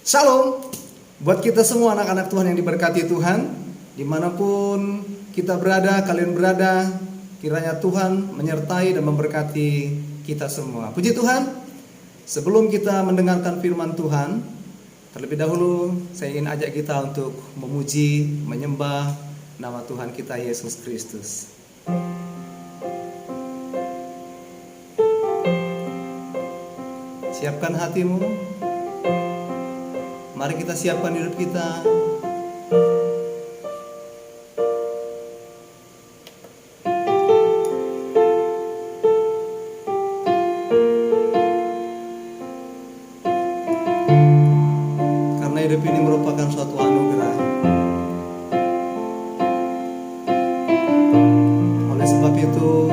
Shalom buat kita semua anak-anak Tuhan yang diberkati Tuhan. Dimanapun kita berada, kalian berada, kiranya Tuhan menyertai dan memberkati kita semua. Puji Tuhan. Sebelum kita mendengarkan firman Tuhan, terlebih dahulu saya ingin ajak kita untuk memuji, menyembah nama Tuhan kita Yesus Kristus. Siapkan hatimu. Mari kita siapkan hidup kita. Karena hidup ini merupakan suatu anugerah. Oleh sebab itu,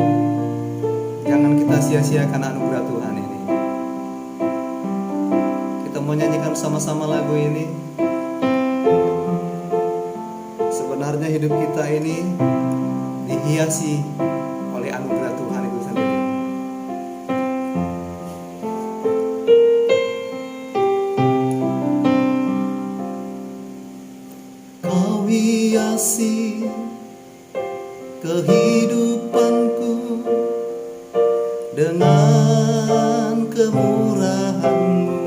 jangan kita sia-siakan anugerah Tuhan ini. Mau nyanyikan sama-sama lagu ini. Sebenarnya hidup kita ini dihiasi oleh anugerah Tuhan itu sendiri. Kau hiasi kehidupanku dengan kemurahan-Mu.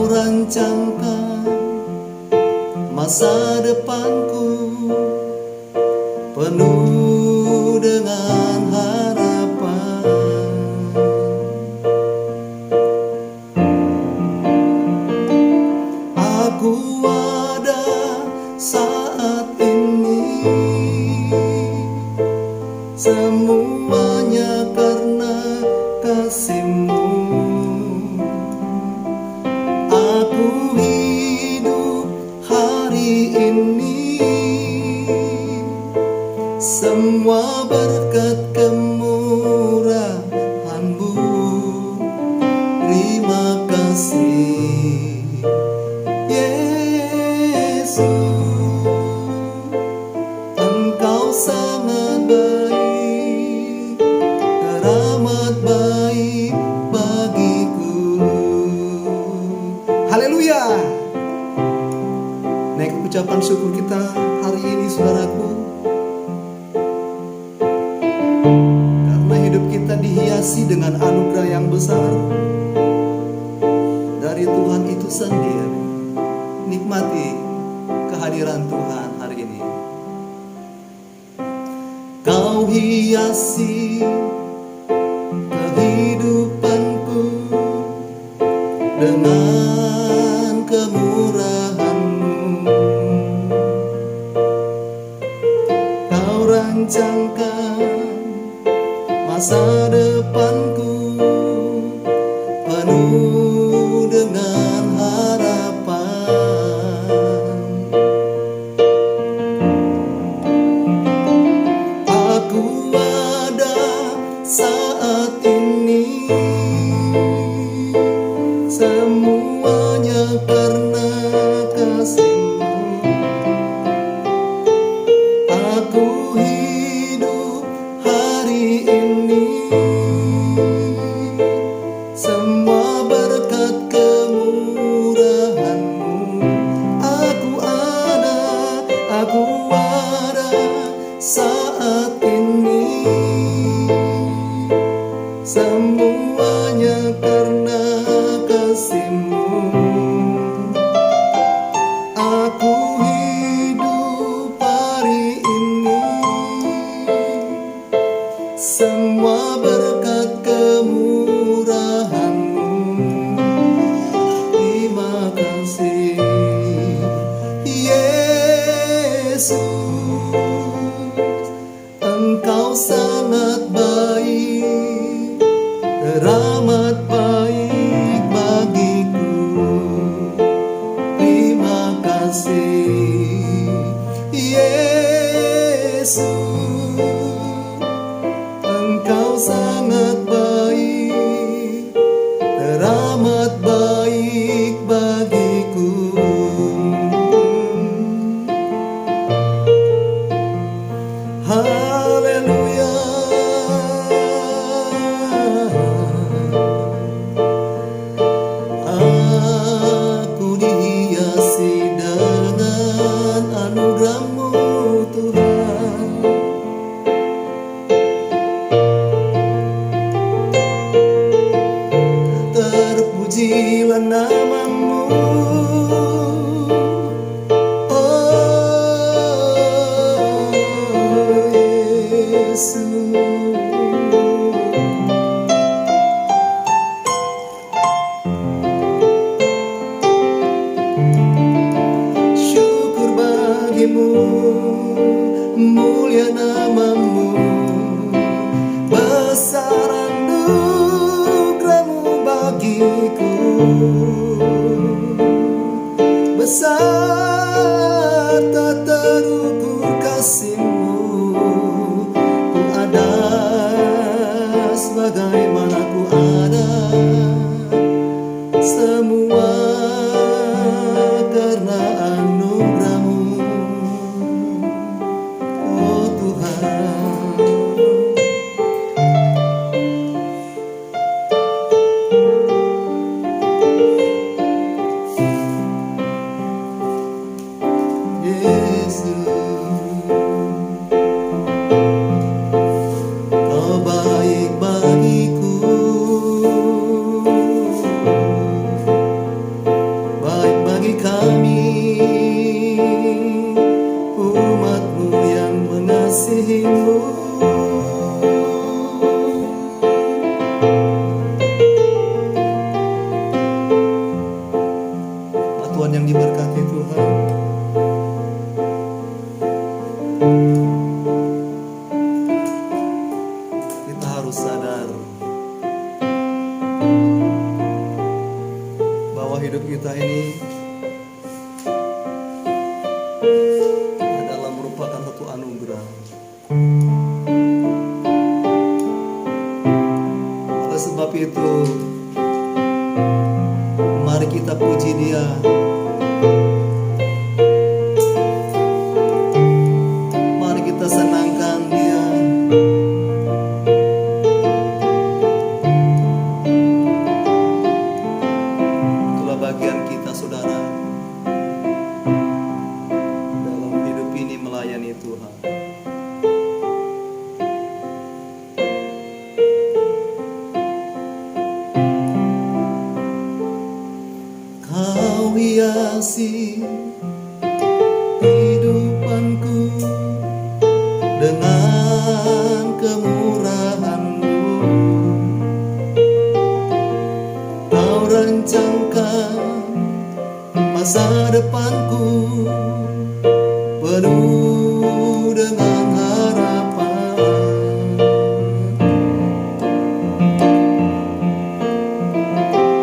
Rancangkan masa depanku penuh dengan harapan. Aku ada saat ini, semuanya karena kasih-Mu. Aku hidup hari ini, semua berkat kemurahan-Mu. Terima kasih Yesus, Engkau sangat baik, teramat baik bagiku. Haleluya. Naik ucapan syukur kita hari ini, saudaraku. Karena hidup kita dihiasi dengan anugerah yang besar dari Tuhan itu sendiri. Nikmati kehadiran Tuhan hari ini. Kau hiasi kehidupanku dengan kemurahan-Mu. Kau rancangkan masa depanku penuh dengan harapan. Aku ada saat ini, semuanya karena kasih-Mu. Aku hidup hari ini, semua berkat kemurahan-Mu. Aku ada saat ini, semuanya karena kasih-Mu. Aku hidup hari ini, semua berkat kemurahan-Mu. Terima kasih Yesus, Engkau sangat baik, teramat baik bagiku. Terima kasih Yesus, Engkau sangat baik, teramat baik bagiku. Haleluya. namamu, syukur bagimu, mulia namamu, besar anugerahmu bagiku, besar tak terukur kasihmu. Ku ada sebagaimana ku ada, semua karena anugerahmu, oh Tuhan. Yesus, Kau baik bagiku, baik bagi kami, umat-Mu yang mengasihi-Mu. Tuhan yang diberkati Tuhan, kita harus sadar bahwa hidup kita ini adalah merupakan satu anugerah. Oleh sebab itu, mari kita puji Dia. Mari kita senangkan Dia. Itulah bagian kita, saudara, dalam hidup ini melayani Tuhan. Kau hiasi hidupanku dengan kemurahan-Mu. Kau rancangkan masa depanku penuh dengan harapan.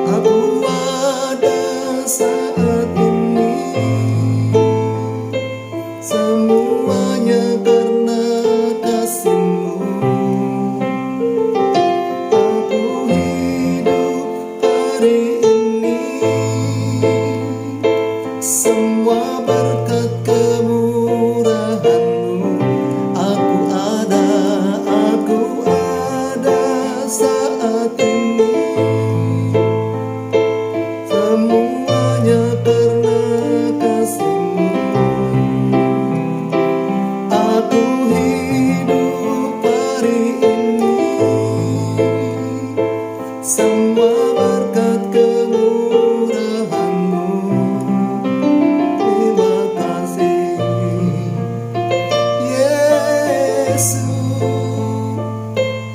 Aku ada saat ini, semuanya karena kasih-Mu. Aku hidup hari ini, semua berkat kemurahan-Mu. Aku ada saat ini, semuanya karena kasih-Mu. Aku hidup hari ini, semua berkat kemurahan-Mu. Terima kasih, Yesus,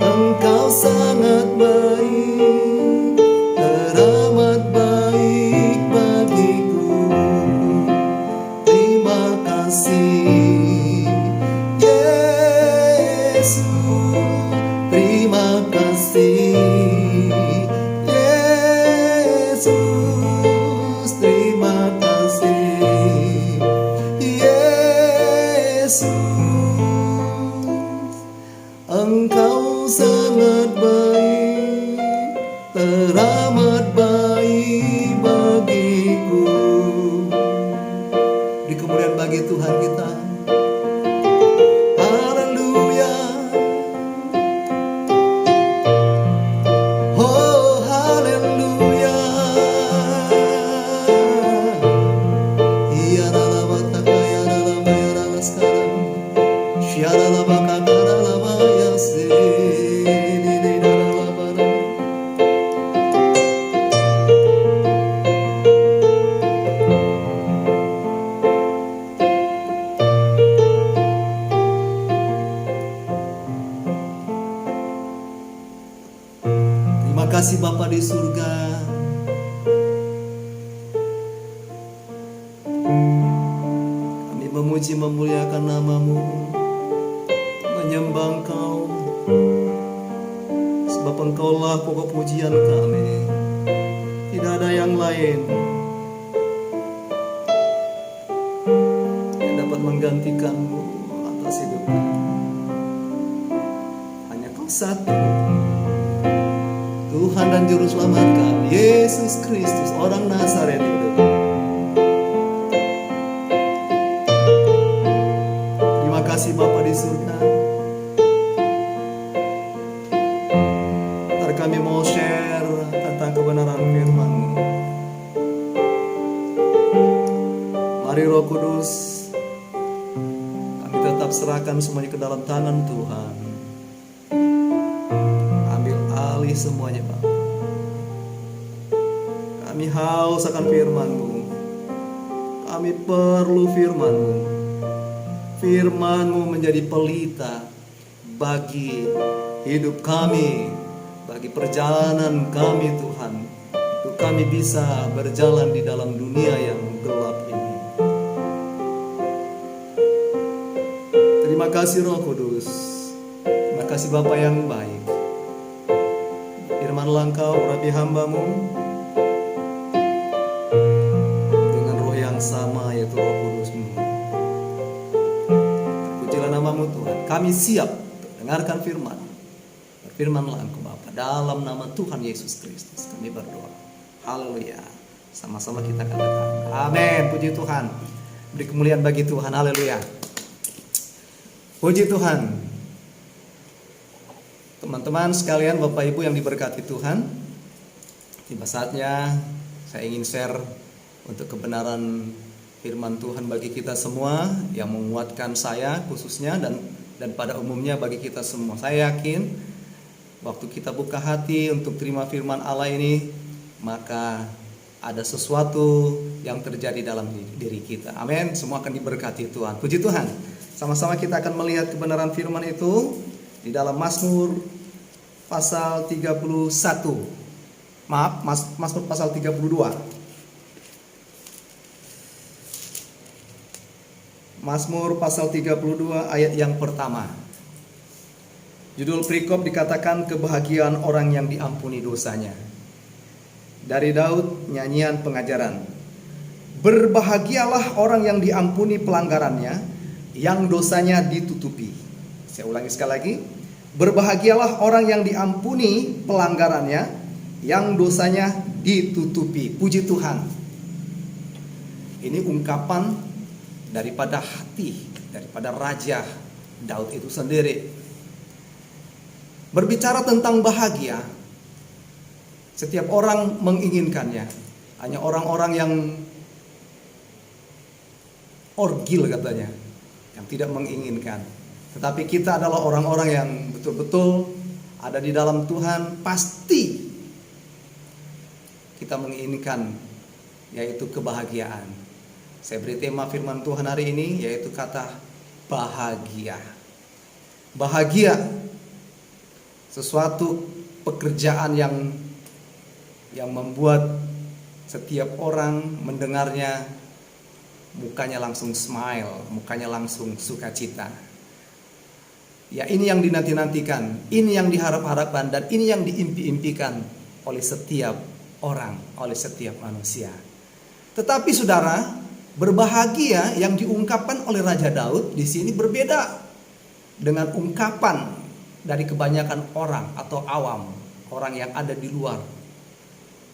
Engkau sangat baik, teramat baik bagiku. Terima kasih, Yesus, terima kasih, Yesus, terima kasih, Yesus, Engkau sangat baik, teramat baik bagiku. Di kemuliaan bagi Tuhan kita. Haleluya. Oh haleluya. Iya lama takaya lama ya lama sekarang. Syara lama kakara lama ya se. kasih Bapa di surga. Kami memuji memuliakan nama-Mu, menyembah Engkau, sebab Engkaulah pokok pujian kami. Tidak ada yang lain yang dapat menggantikan-Mu atas hidup kami. Hanya Kau satu, Tuhan dan Juru Selamat kami, Yesus Kristus, orang Nazaret itu. Terima kasih Bapa di surga. Ntar kami mau share tentang kebenaran firman-Mu. Mari Roh Kudus, kami tetap serahkan semuanya ke dalam tangan Tuhan. Ambil alih semuanya Bapa. Kami haus akan firman-Mu. Kami perlu firman-Mu. Firman-Mu menjadi pelita bagi hidup kami, bagi perjalanan kami Tuhan, untuk kami bisa berjalan di dalam dunia yang gelap ini. Terima kasih Roh Kudus. Terima kasih Bapa yang baik. Firman-Lah Engkau urapi hamba-Mu dengan roh yang sama, yaitu Roh Kudus-Mu. Terpujilah nama-Mu Tuhan. Kami siap untuk dengarkan firman. Berfirman-Lah Engkau Bapa, dalam nama Tuhan Yesus Kristus kami berdoa. Haleluya. Sama-sama kita katakan amin. Puji Tuhan. Beri kemuliaan bagi Tuhan. Haleluya. Puji Tuhan. Teman-teman sekalian, Bapak Ibu yang diberkati Tuhan, tiba saatnya saya ingin share untuk kebenaran firman Tuhan bagi kita semua, yang menguatkan saya khususnya dan pada umumnya bagi kita semua. Saya yakin waktu kita buka hati untuk terima firman Allah ini, maka ada sesuatu yang terjadi dalam diri kita. Amin. Semua akan diberkati Tuhan. Puji Tuhan. Sama-sama kita akan melihat kebenaran firman itu di dalam Mazmur pasal 31. Maaf, Mazmur pasal 32. Mazmur pasal 32 ayat yang pertama. Judul perikop dikatakan kebahagiaan orang yang diampuni dosanya. Dari Daud, nyanyian pengajaran. Berbahagialah orang yang diampuni pelanggarannya, yang dosanya ditutupi. Saya ulangi sekali lagi. Berbahagialah orang yang diampuni pelanggarannya, yang dosanya ditutupi. Puji Tuhan. Ini ungkapan daripada hati, daripada Raja Daud itu sendiri. Berbicara tentang bahagia, setiap orang menginginkannya. Hanya orang-orang yang orgil katanya, yang tidak menginginkan. Tetapi kita adalah orang-orang yang betul-betul ada di dalam Tuhan, pasti kita menginginkan, yaitu kebahagiaan. Saya beri tema firman Tuhan hari ini, yaitu kata bahagia. Bahagia, sesuatu pekerjaan yang membuat setiap orang mendengarnya mukanya langsung smile, mukanya langsung sukacita. Ya, ini yang dinanti-nantikan, ini yang diharap-harapkan, dan ini yang diimpi-impikan oleh setiap orang, oleh setiap manusia. Tetapi saudara, berbahagia yang diungkapkan oleh Raja Daud di sini berbeda dengan ungkapan dari kebanyakan orang atau awam, orang yang ada di luar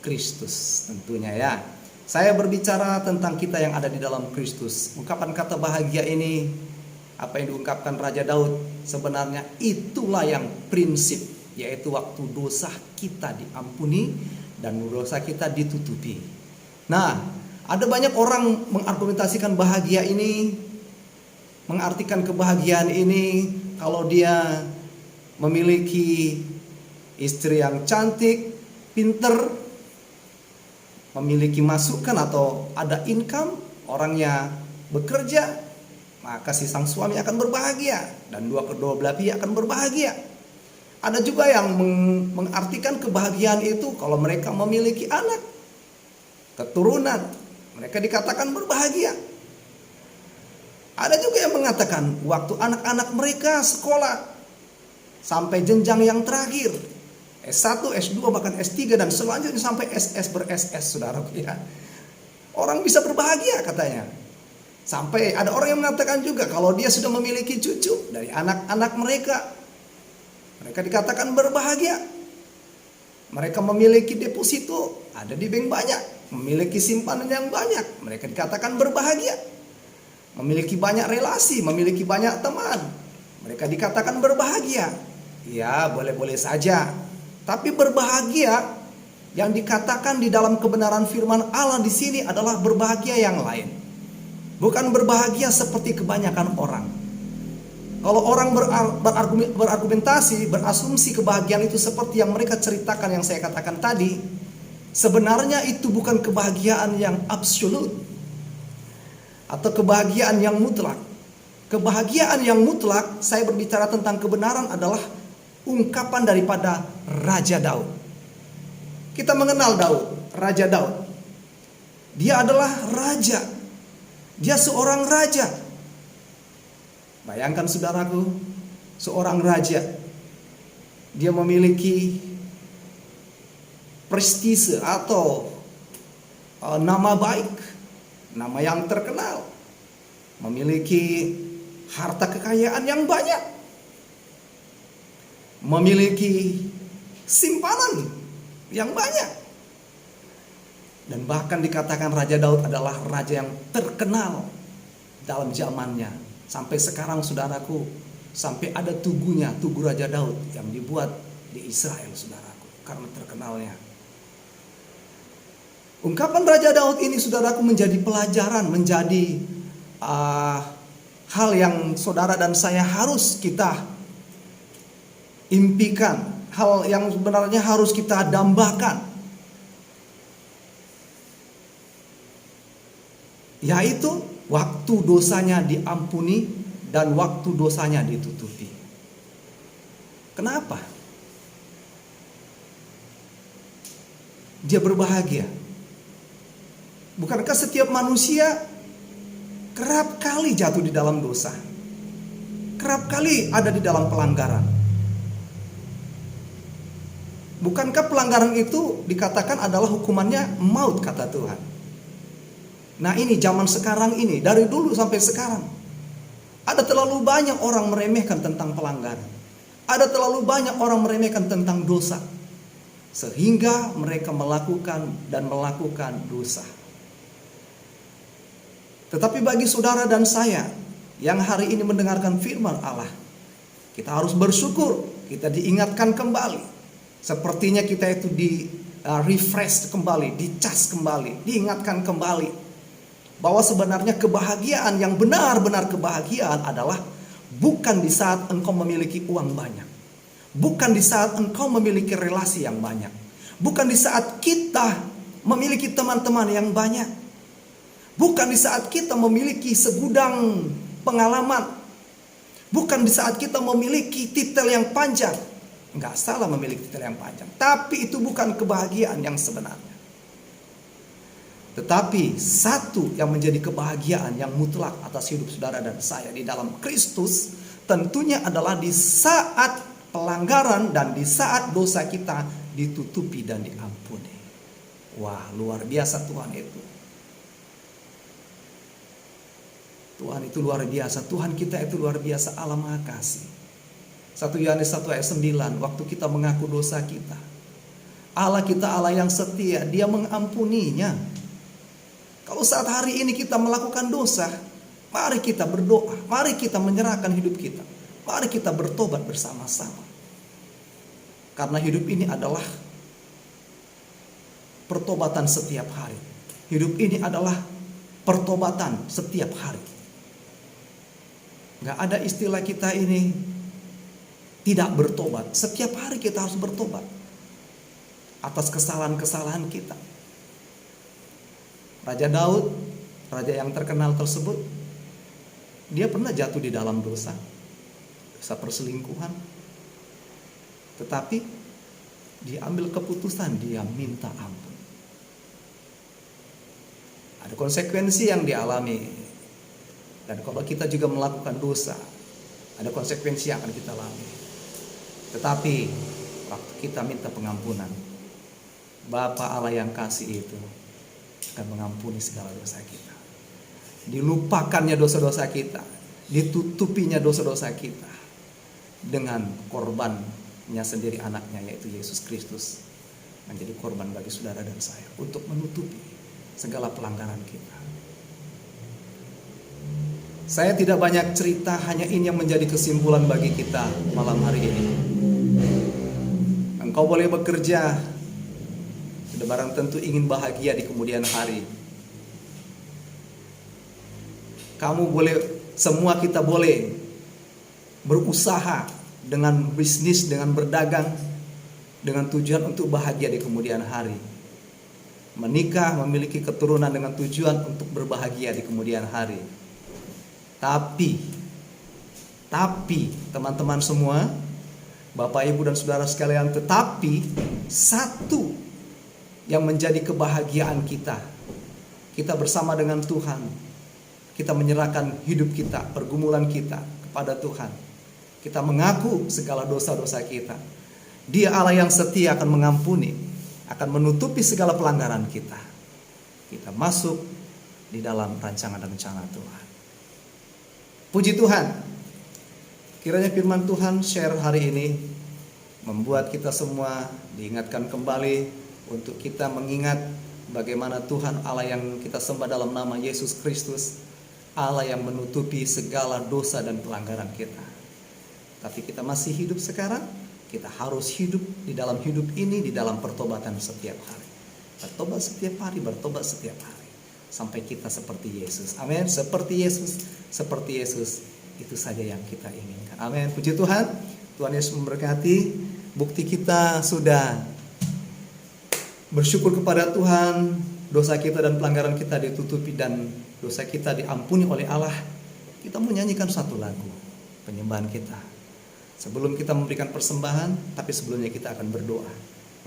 Kristus tentunya ya. Saya berbicara tentang kita yang ada di dalam Kristus. Ungkapan kata bahagia ini, apa yang diungkapkan Raja Daud, sebenarnya itulah yang prinsip, yaitu waktu dosa kita diampuni dan dosa kita ditutupi. Nah, ada banyak orang mengargumentasikan bahagia ini, mengartikan kebahagiaan ini kalau dia memiliki istri yang cantik, pinter, memiliki masukan atau ada income, orangnya bekerja, maka si sang suami akan berbahagia dan kedua belah pihak akan berbahagia. Ada juga yang mengartikan kebahagiaan itu kalau mereka memiliki anak, keturunan, mereka dikatakan berbahagia. Ada juga yang mengatakan waktu anak-anak mereka sekolah sampai jenjang yang terakhir, S1, S2, bahkan S3 dan selanjutnya sampai SS ber-SS, saudaraku ya. Orang bisa berbahagia katanya. Sampai ada orang yang mengatakan juga kalau dia sudah memiliki cucu dari anak-anak mereka, mereka dikatakan berbahagia. Mereka memiliki deposito, ada di bank banyak, memiliki simpanan yang banyak, mereka dikatakan berbahagia. Memiliki banyak relasi, memiliki banyak teman, mereka dikatakan berbahagia. Ya, boleh-boleh saja. Tapi berbahagia yang dikatakan di dalam kebenaran firman Allah di sini adalah berbahagia yang lain. Bukan berbahagia seperti kebanyakan orang. Kalau orang berargumentasi, berasumsi kebahagiaan itu seperti yang mereka ceritakan yang saya katakan tadi, sebenarnya itu bukan kebahagiaan yang absolut atau kebahagiaan yang mutlak. Kebahagiaan yang mutlak, saya berbicara tentang kebenaran, adalah ungkapan daripada Raja Daud. Kita mengenal Daud, Raja Daud. Dia adalah raja. Dia seorang raja. Bayangkan saudaraku, seorang raja. Dia memiliki prestise atau nama baik, nama yang terkenal, memiliki harta kekayaan yang banyak, memiliki simpanan yang banyak, dan bahkan dikatakan Raja Daud adalah raja yang terkenal dalam zamannya. Sampai sekarang saudaraku, sampai ada tugunya, tugu Raja Daud yang dibuat di Israel saudaraku, karena terkenalnya. Ungkapan Raja Daud ini saudaraku menjadi pelajaran, menjadi hal yang saudara dan saya harus kita impikan, hal yang sebenarnya harus kita dambakan, yaitu waktu dosanya diampuni dan waktu dosanya ditutupi. Kenapa? Dia berbahagia. Bukankah setiap manusia kerap kali jatuh di dalam dosa? Kerap kali ada di dalam pelanggaran. Bukankah pelanggaran itu dikatakan adalah hukumannya maut, kata Tuhan? Nah, ini zaman sekarang ini, dari dulu sampai sekarang, ada terlalu banyak orang meremehkan tentang pelanggaran. Ada terlalu banyak orang meremehkan tentang dosa, sehingga mereka melakukan dosa. Tetapi bagi saudara dan saya yang hari ini mendengarkan firman Allah, kita harus bersyukur, kita diingatkan kembali. Sepertinya kita itu di refresh kembali, dicas kembali, diingatkan kembali bahwa sebenarnya kebahagiaan yang benar-benar kebahagiaan adalah bukan di saat engkau memiliki uang banyak, bukan di saat engkau memiliki relasi yang banyak, bukan di saat kita memiliki teman-teman yang banyak, bukan di saat kita memiliki segudang pengalaman, bukan di saat kita memiliki titel yang panjang. Enggak salah memiliki titel yang panjang, tapi itu bukan kebahagiaan yang sebenarnya. Tetapi satu yang menjadi kebahagiaan yang mutlak atas hidup saudara dan saya di dalam Kristus, tentunya adalah di saat pelanggaran dan di saat dosa kita ditutupi dan diampuni. Wah, luar biasa Tuhan itu. Tuhan itu luar biasa, Tuhan kita itu luar biasa, Allah Maha Kasih. 1 Yohanes 1 ayat 9, waktu kita mengaku dosa kita, Allah kita Allah yang setia, Dia mengampuninya. Kalau saat hari ini kita melakukan dosa, mari kita berdoa, mari kita menyerahkan hidup kita, mari kita bertobat bersama-sama. Karena hidup ini adalah pertobatan setiap hari. Hidup ini adalah pertobatan setiap hari. Gak ada istilah kita ini tidak bertobat. Setiap hari kita harus bertobat atas kesalahan-kesalahan kita. Raja Daud, raja yang terkenal tersebut, dia pernah jatuh di dalam dosa perselingkuhan. Tetapi dia ambil keputusan, dia minta ampun. Ada konsekuensi yang dialami. Dan kalau kita juga melakukan dosa, ada konsekuensi yang akan kita alami. Tetapi waktu kita minta pengampunan, Bapa Allah yang kasih itu akan mengampuni segala dosa kita. Dilupakannya dosa-dosa kita, ditutupinya dosa-dosa kita dengan korbannya sendiri, anaknya yaitu Yesus Kristus menjadi korban bagi saudara dan saya untuk menutupi segala pelanggaran kita. Saya tidak banyak cerita, hanya ini yang menjadi kesimpulan bagi kita malam hari ini. Engkau boleh bekerja, sudah barang tentu ingin bahagia di kemudian hari. Kamu boleh, semua kita boleh berusaha dengan bisnis, dengan berdagang, dengan tujuan untuk bahagia di kemudian hari. Menikah, memiliki keturunan dengan tujuan untuk berbahagia di kemudian hari. Tapi teman-teman semua, Bapak, Ibu, dan saudara sekalian, tetapi satu yang menjadi kebahagiaan kita bersama dengan Tuhan, kita menyerahkan hidup kita, pergumulan kita kepada Tuhan, kita mengaku segala dosa-dosa kita. Dia Allah yang setia, akan mengampuni, akan menutupi segala pelanggaran kita. Kita masuk di dalam rancangan dan rencana Tuhan. Puji Tuhan, kiranya firman Tuhan share hari ini membuat kita semua diingatkan kembali untuk kita mengingat bagaimana Tuhan Allah yang kita sembah dalam nama Yesus Kristus, Allah yang menutupi segala dosa dan pelanggaran kita. Tapi kita masih hidup sekarang, kita harus hidup di dalam hidup ini, di dalam pertobatan setiap hari. Bertobat setiap hari, bertobat setiap hari, sampai kita seperti Yesus. Amin. Seperti Yesus, itu saja yang kita inginkan. Amin. Puji Tuhan. Tuhan Yesus memberkati. Bukti kita sudah bersyukur kepada Tuhan, dosa kita dan pelanggaran kita ditutupi dan dosa kita diampuni oleh Allah. Kita menyanyikan satu lagu penyembahan kita sebelum kita memberikan persembahan, tapi sebelumnya kita akan berdoa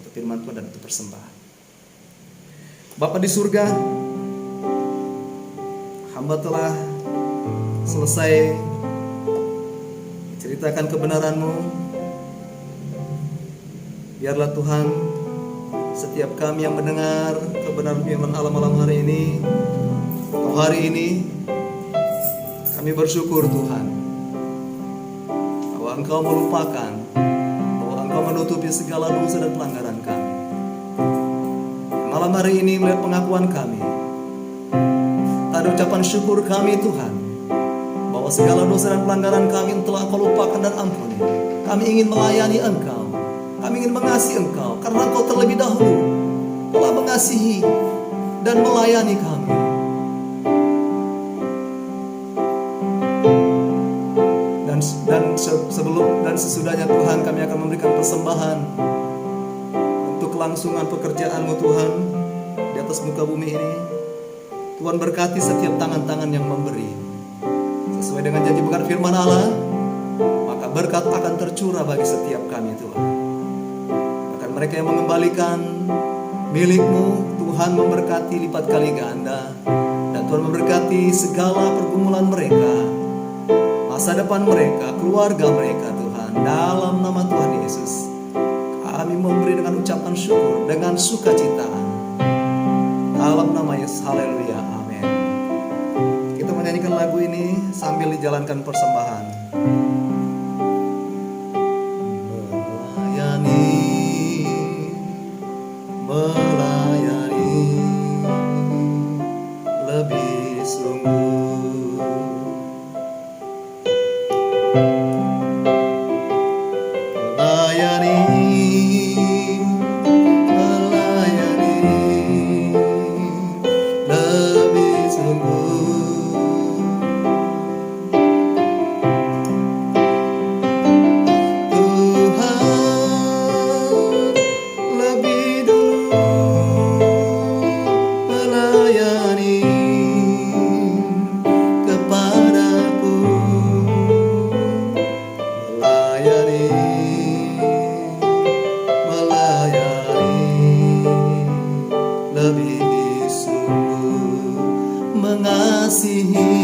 untuk firman Tuhan dan untuk persembahan. Bapa di surga, hamba telah selesai ceritakan kebenaran-Mu. Biarlah Tuhan, setiap kami yang mendengar kebenaran firman Allah malam hari ini, kami bersyukur Tuhan, bahwa Engkau melupakan, bahwa Engkau menutupi segala dosa dan pelanggaran kami. Malam hari ini melihat pengakuan kami, ada ucapan syukur kami Tuhan, bahwa segala dosa dan pelanggaran kami telah Engkau lupakan dan ampuni. Kami ingin melayani Engkau, kami ingin mengasihi Engkau, karena Engkau terlebih dahulu telah mengasihi dan melayani kami. Dan sesudahnya Tuhan, kami akan memberikan persembahan untuk kelangsungan pekerjaan-Mu Tuhan di atas muka bumi ini. Tuhan berkati setiap tangan-tangan yang memberi sesuai dengan janji bukan firman Allah, maka berkat akan tercurah bagi setiap kami Tuhan. Bahkan mereka yang mengembalikan milik-Mu, Tuhan memberkati lipat kali ganda, dan Tuhan memberkati segala pergumulan mereka, masa depan mereka, keluarga mereka Tuhan. Dalam nama Tuhan Yesus, kami memberi dengan ucapan syukur, dengan sukacita. Dalam nama Yesus, haleluya, amin. Kita menyanyikan lagu ini sambil dijalankan persembahan. Melayani lebih sungguh. lebih sungguh mengasihi,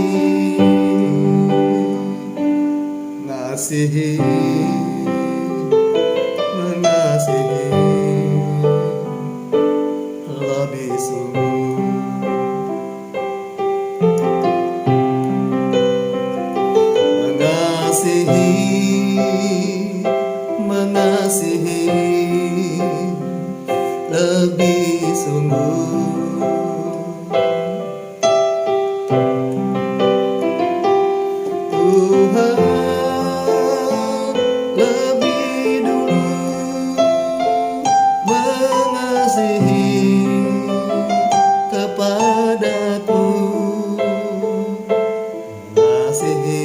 mengasihi, lebih sungguh mengasihi, lebih sungguh Tuhan lebih dulu mengasihi kepadaku, mengasihi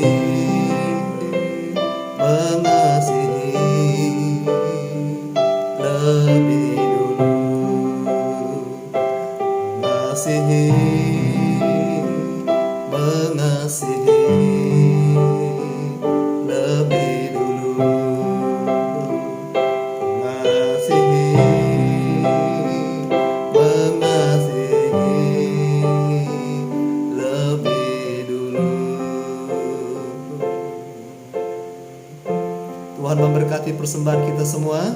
lebih dulu, mengasihi lebih dulu, mengasihi lebih dulu. Tuhan memberkati persembahan kita semua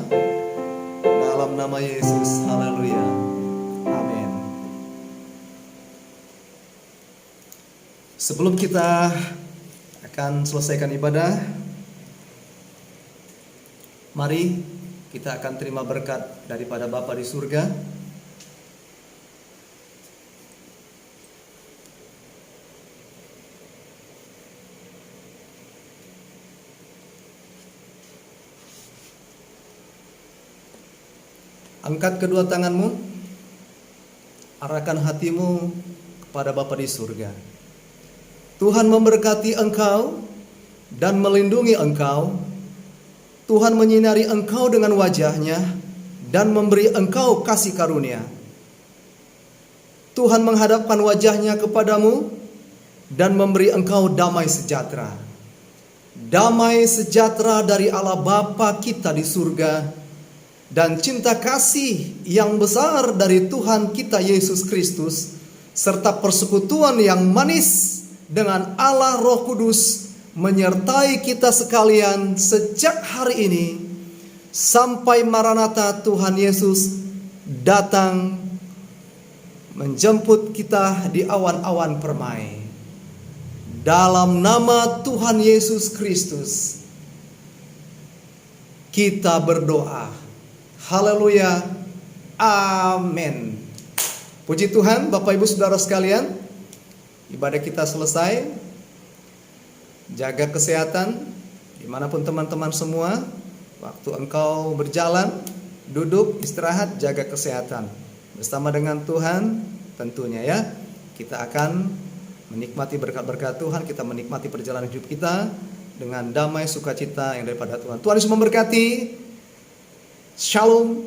dalam nama Yesus. Haleluya. Amin. Sebelum kita akan selesaikan ibadah, mari kita akan terima berkat daripada Bapa di surga. Angkat kedua tanganmu, arahkan hatimu kepada Bapa di surga. Tuhan memberkati engkau dan melindungi engkau. Tuhan menyinari engkau dengan wajah-Nya dan memberi engkau kasih karunia. Tuhan menghadapkan wajah-Nya kepadamu dan memberi engkau damai sejahtera. Damai sejahtera dari Allah Bapa kita di surga, dan cinta kasih yang besar dari Tuhan kita Yesus Kristus, serta persekutuan yang manis dengan Allah Roh Kudus menyertai kita sekalian sejak hari ini sampai Maranatha Tuhan Yesus datang menjemput kita di awan-awan permai. Dalam nama Tuhan Yesus Kristus kita berdoa. Haleluya. Amin. Puji Tuhan, Bapak Ibu Saudara sekalian, ibadah kita selesai. Jaga kesehatan dimanapun teman-teman semua. Waktu engkau berjalan, duduk, istirahat, jaga kesehatan. Bersama dengan Tuhan tentunya ya. Kita akan menikmati berkat-berkat Tuhan. Kita menikmati perjalanan hidup kita dengan damai sukacita yang daripada Tuhan. Tuhan Yesus memberkati. Shalom.